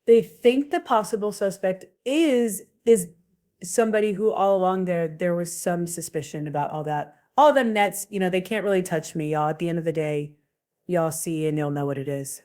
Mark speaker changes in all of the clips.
Speaker 1: They think the possible suspect is somebody who all along there was some suspicion about all that. All them nets, they can't really touch me, y'all. At the end of the day, y'all see and you'll know what it is.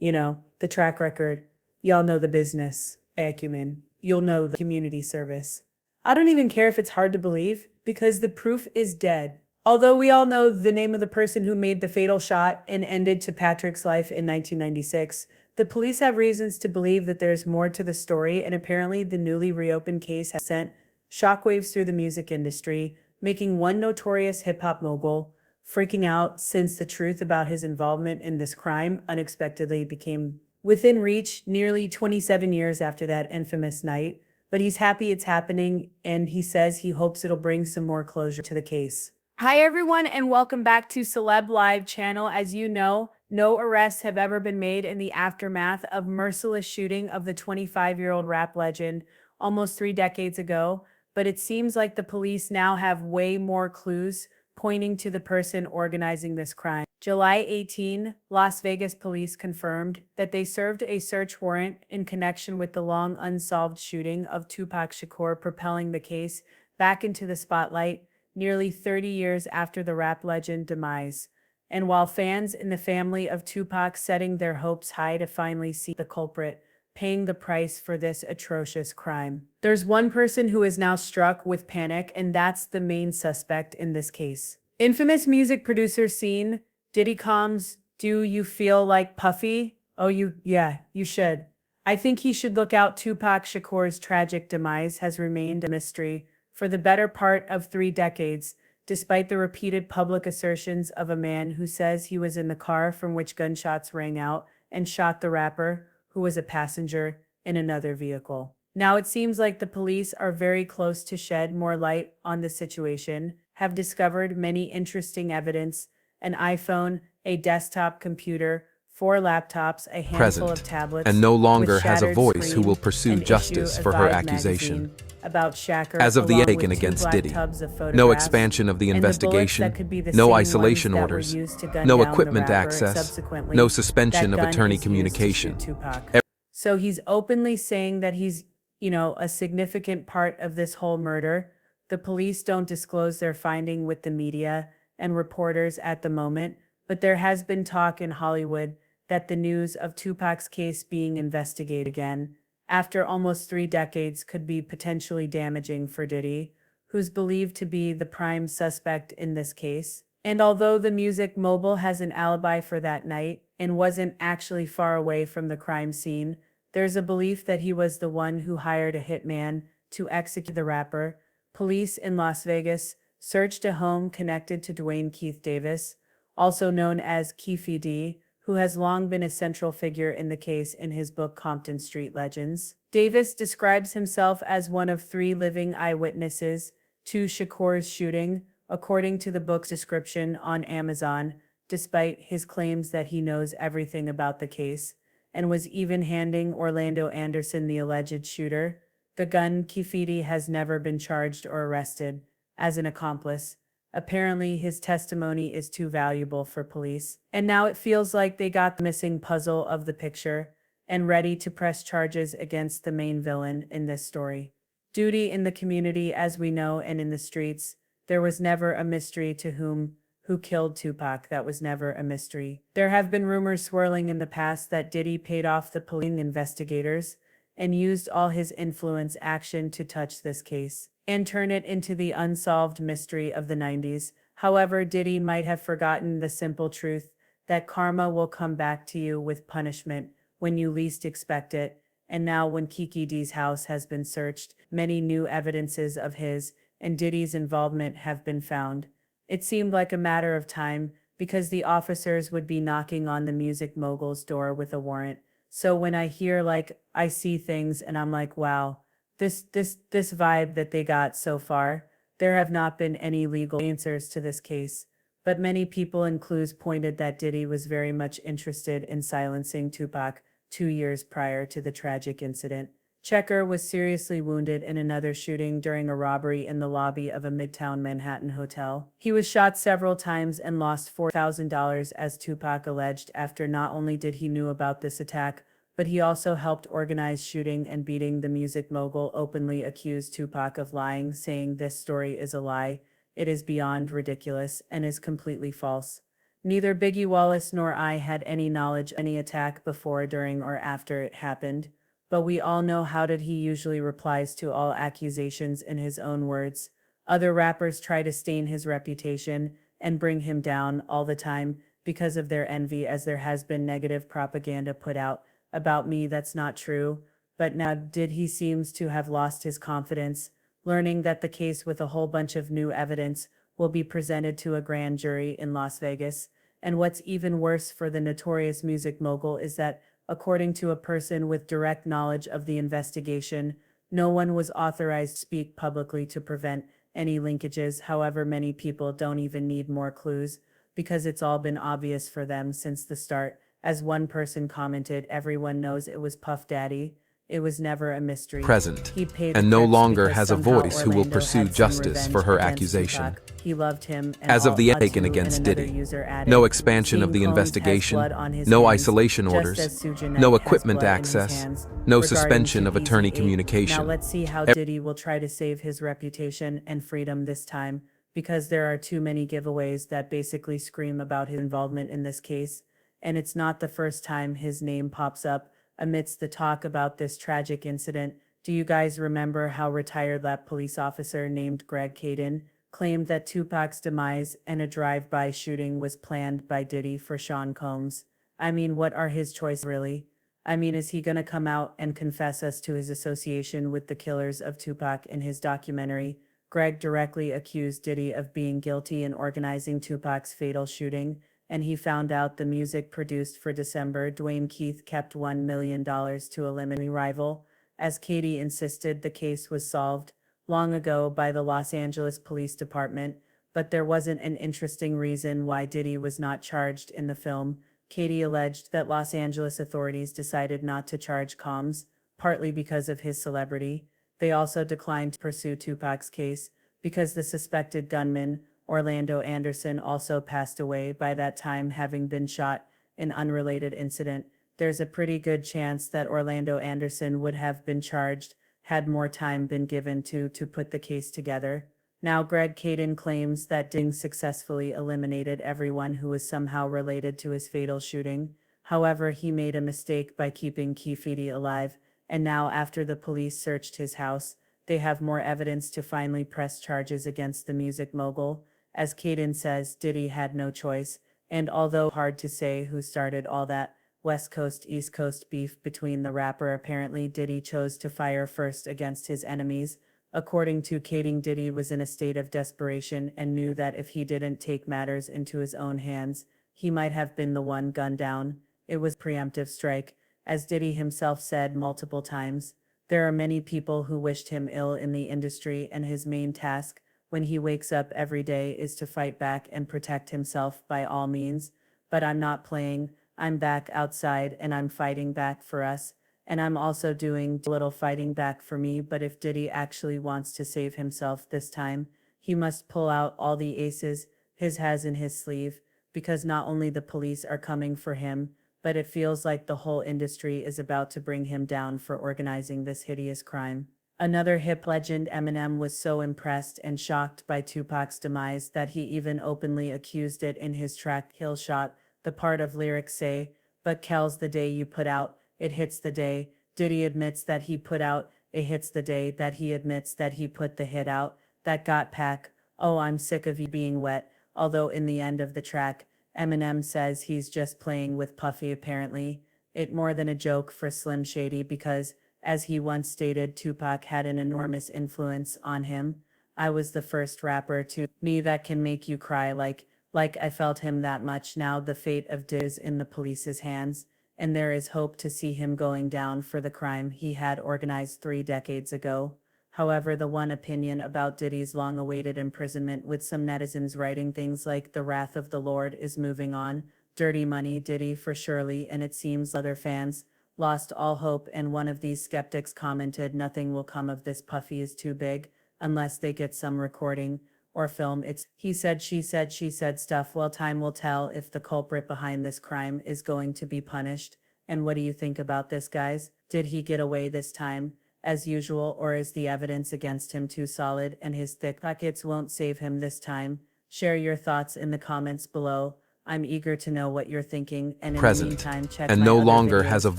Speaker 1: The track record. Y'all know the business acumen. You'll know the community service. I don't even care if it's hard to believe because the proof is dead. Although we all know the name of the person who made the fatal shot and ended Patrick's life in 1996, the police have reasons to believe that there's more to the story, and apparently the newly reopened case has sent shockwaves through the music industry, making one notorious hip-hop mogul freaking out since the truth about his involvement in this crime unexpectedly became within reach nearly 27 years after that infamous night. But he's happy it's happening, and he says he hopes it'll bring some more closure to the case. Hi everyone, and welcome back to Celeb Live channel. As you know, no arrests have ever been made in the aftermath of merciless shooting of the 25-year-old rap legend almost 3 decades ago, but it seems like the police now have way more clues pointing to the person organizing this crime. July 18, Las Vegas police confirmed that they served a search warrant in connection with the long unsolved shooting of Tupsc Shakur, propelling the case back into the spotlight nearly 30 years after the rap legend demise. And while fans in the family of Tupac setting their hopes high to finally see the culprit paying the price for this atrocious crime, there's one person who is now struck with panic, and that's the main suspect in this case. Infamous music producer scene, Diddy comes, do you feel like Puffy? Oh, yeah, you should. I think he should look out. Tupac Shakur's tragic demise has remained a mystery for the better part of 3 decades, despite the repeated public assertions of a man who says he was in the car from which gunshots rang out and shot the rapper, who was a passenger in another vehicle. Now it seems like the police are very close to shed more light on the situation, have discovered many interesting evidence: an iPhone, a desktop computer, 4 laptops, a handful of
Speaker 2: Present,
Speaker 1: tablets,
Speaker 2: and no longer
Speaker 1: with
Speaker 2: has a
Speaker 1: shattered
Speaker 2: voice who will
Speaker 1: screens,
Speaker 2: pursue
Speaker 1: an
Speaker 2: justice
Speaker 1: issue
Speaker 2: for
Speaker 1: of
Speaker 2: her
Speaker 1: Vibe
Speaker 2: accusation.
Speaker 1: magazine about Shakur,
Speaker 2: As of the
Speaker 1: along
Speaker 2: Aiken
Speaker 1: with 2
Speaker 2: against
Speaker 1: black
Speaker 2: Diddy,
Speaker 1: tubs of
Speaker 2: no
Speaker 1: photographs,
Speaker 2: expansion of the
Speaker 1: and the bullets that
Speaker 2: investigation,
Speaker 1: could be the
Speaker 2: no
Speaker 1: same
Speaker 2: isolation
Speaker 1: ones that were
Speaker 2: orders,
Speaker 1: used to gun
Speaker 2: no
Speaker 1: down the
Speaker 2: equipment
Speaker 1: rapper, and
Speaker 2: access,
Speaker 1: subsequently,
Speaker 2: no suspension
Speaker 1: that
Speaker 2: of
Speaker 1: gun
Speaker 2: attorney
Speaker 1: is used to shoot
Speaker 2: communication.
Speaker 1: Tupac. So he's openly saying that he's, a significant part of this whole murder. The police don't disclose their finding with the media and reporters at the moment, but there has been talk in Hollywood that the news of Tupac's case being investigated again after almost 3 decades could be potentially damaging for Diddy, who's believed to be the prime suspect in this case. And although the music mogul has an alibi for that night and wasn't actually far away from the crime scene, there's a belief that he was the one who hired a hitman to execute the rapper. Police in Las Vegas searched a home connected to Dwayne Keith Davis, also known as Keefy D, who has long been a central figure in the case in his book Compton Street Legends. Davis describes himself as one of 3 living eyewitnesses to Shakur's shooting, according to the book's description on Amazon, despite his claims that he knows everything about the case and was even handing Orlando Anderson, the alleged shooter, the gun. Keefy has never been charged or arrested as an accomplice. Apparently, his testimony is too valuable for police, and now it feels like they got the missing puzzle of the picture and ready to press charges against the main villain in this story. Duty in the community, as we know, and in the streets, there was never a mystery to who killed Tupac. That was never a mystery. There have been rumors swirling in the past that Diddy paid off the police investigators and used all his influence action to touch this case and turn it into the unsolved mystery of the 90s. However, Diddy might have forgotten the simple truth that karma will come back to you with punishment when you least expect it. And now, when Kiki D's house has been searched, many new evidences of his and Diddy's involvement have been found. It seemed like a matter of time because the officers would be knocking on the music mogul's door with a warrant. So when I hear, I see things and I'm like, wow, this vibe that they got so far, there have not been any legal answers to this case, but many people and clues pointed that Diddy was very much interested in silencing Tupac 2 years prior to the tragic incident. Shakur was seriously wounded in another shooting during a robbery in the lobby of a Midtown Manhattan hotel. He was shot several times and lost $4,000, as Tupac alleged, after not only did he knew about this attack, but he also helped organize shooting and beating. The music mogul openly accused Tupac of lying, saying this story is a lie. It is beyond ridiculous and is completely false. Neither Biggie Wallace nor I had any knowledge of any attack before, during, or after it happened, but we all know how did he usually replies to all accusations in his own words. Other rappers try to stain his reputation and bring him down all the time because of their envy, as there has been negative propaganda put out about me that's not true. But now Diddy seems to have lost his confidence, learning that the case with a whole bunch of new evidence will be presented to a grand jury in Las Vegas. And what's even worse for the notorious music mogul is that, according to a person with direct knowledge of the investigation, no one was authorized to speak publicly to prevent any linkages. However, many people don't even need more clues because it's all been obvious for them since the start. As one person commented, everyone knows it was Puff Daddy. It was never a mystery.
Speaker 2: Present,
Speaker 1: He paid
Speaker 2: and no
Speaker 1: checks
Speaker 2: longer
Speaker 1: because
Speaker 2: has a
Speaker 1: somehow
Speaker 2: voice who will
Speaker 1: Orlando
Speaker 2: pursue
Speaker 1: had some
Speaker 2: justice
Speaker 1: revenge
Speaker 2: for her
Speaker 1: against
Speaker 2: accusation.
Speaker 1: Tupac. He loved him, and
Speaker 2: As of the
Speaker 1: all
Speaker 2: taken
Speaker 1: unto,
Speaker 2: against
Speaker 1: and another
Speaker 2: Diddy,
Speaker 1: user added,
Speaker 2: no expansion of
Speaker 1: "Seeing
Speaker 2: the
Speaker 1: Combs has
Speaker 2: investigation,
Speaker 1: blood on his
Speaker 2: no
Speaker 1: hands,
Speaker 2: isolation
Speaker 1: just
Speaker 2: orders,
Speaker 1: as Sujanet
Speaker 2: no
Speaker 1: has
Speaker 2: equipment
Speaker 1: blood in his
Speaker 2: access,
Speaker 1: hands."
Speaker 2: no
Speaker 1: Regarding
Speaker 2: suspension of
Speaker 1: Tupac
Speaker 2: attorney
Speaker 1: 8. Now
Speaker 2: communication.
Speaker 1: let's see how Diddy will try to save his reputation and freedom this time, because there are too many giveaways that basically scream about his involvement in this case, and it's not the first time his name pops up amidst the talk about this tragic incident. Do you guys remember how retired lap police officer named Greg Caden claimed that Tupac's demise and a drive-by shooting was planned by Diddy for Sean Combs? I mean, what are his choices really? I mean, is he gonna come out and confess us to his association with the killers of Tupac in his documentary? Greg directly accused Diddy of being guilty in organizing Tupac's fatal shooting, and he found out the music produced for December. Dwayne Keith kept $1 million to eliminate a rival, as Katie insisted the case was solved long ago by the Los Angeles Police Department, but there wasn't an interesting reason why Diddy was not charged in the film. Katie alleged that Los Angeles authorities decided not to charge Combs, partly because of his celebrity. They also declined to pursue Tupac's case because the suspected gunman, Orlando Anderson, also passed away by that time, having been shot in unrelated incident. There's a pretty good chance that Orlando Anderson would have been charged had more time been given to put the case together. Now Greg Caden claims that Ding successfully eliminated everyone who was somehow related to his fatal shooting. However, he made a mistake by keeping Kefidi alive, and now after the police searched his house, they have more evidence to finally press charges against the music mogul. As Caden says, Diddy had no choice, and although hard to say who started all that West Coast East Coast beef between the rapper, apparently Diddy chose to fire first against his enemies. According to Caden, Diddy was in a state of desperation and knew that if he didn't take matters into his own hands, he might have been the one gunned down. It was a preemptive strike, as Diddy himself said multiple times. There are many people who wished him ill in the industry, and his main task when he wakes up every day is to fight back and protect himself by all means. But I'm not playing. I'm back outside and I'm fighting back for us. And I'm also doing a little fighting back for me. But if Diddy actually wants to save himself this time, he must pull out all the aces his has in his sleeve, because not only the police are coming for him, but it feels like the whole industry is about to bring him down for organizing this hideous crime. Another hip legend, Eminem, was so impressed and shocked by Tupac's demise that he even openly accused it in his track Kill Shot. The part of lyrics say, "But Kel's the day you put out, it hits the day." Diddy admits that he put out, it hits the day that he admits that he put the hit out. That got Pac, "Oh, I'm sick of you being wet." Although in the end of the track, Eminem says he's just playing with Puffy. Apparently, it more than a joke for Slim Shady, because, as he once stated, Tupac had an enormous influence on him. "I was the first rapper to me that can make you cry like I felt him that much." Now the fate of Diddy is in the police's hands, and there is hope to see him going down for the crime he had organized 3 decades ago. However, the one opinion about Diddy's long-awaited imprisonment, with some netizens writing things like "the wrath of the Lord is moving on, dirty money Diddy for surely," and it seems other fans lost all hope, and one of these skeptics commented, "Nothing will come of this. Puffy is too big, unless they get some recording or film. It's he said, she said stuff." Well, time will tell if the culprit behind this crime is going to be punished, And what do you think about this, guys? Did he get away this time, as usual, or is the evidence against him too solid and his thick pockets won't save him this time? Share your thoughts in the comments below. I'm eager to know what you're thinking, and in the
Speaker 2: Present,
Speaker 1: meantime, check
Speaker 2: and
Speaker 1: my
Speaker 2: no
Speaker 1: other
Speaker 2: longer
Speaker 1: videos
Speaker 2: has a
Speaker 1: about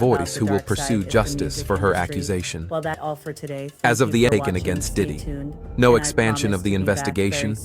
Speaker 2: voice
Speaker 1: the
Speaker 2: who will
Speaker 1: dark
Speaker 2: pursue
Speaker 1: side of the
Speaker 2: justice
Speaker 1: music
Speaker 2: for her
Speaker 1: industry.
Speaker 2: accusation.
Speaker 1: Well, that's all for today.
Speaker 2: As
Speaker 1: Thank
Speaker 2: of the
Speaker 1: you for
Speaker 2: taken
Speaker 1: watching.
Speaker 2: against
Speaker 1: Stay
Speaker 2: Diddy.
Speaker 1: tuned,
Speaker 2: No
Speaker 1: and I
Speaker 2: expansion
Speaker 1: promise
Speaker 2: of the
Speaker 1: to be back very
Speaker 2: investigation.
Speaker 1: soon.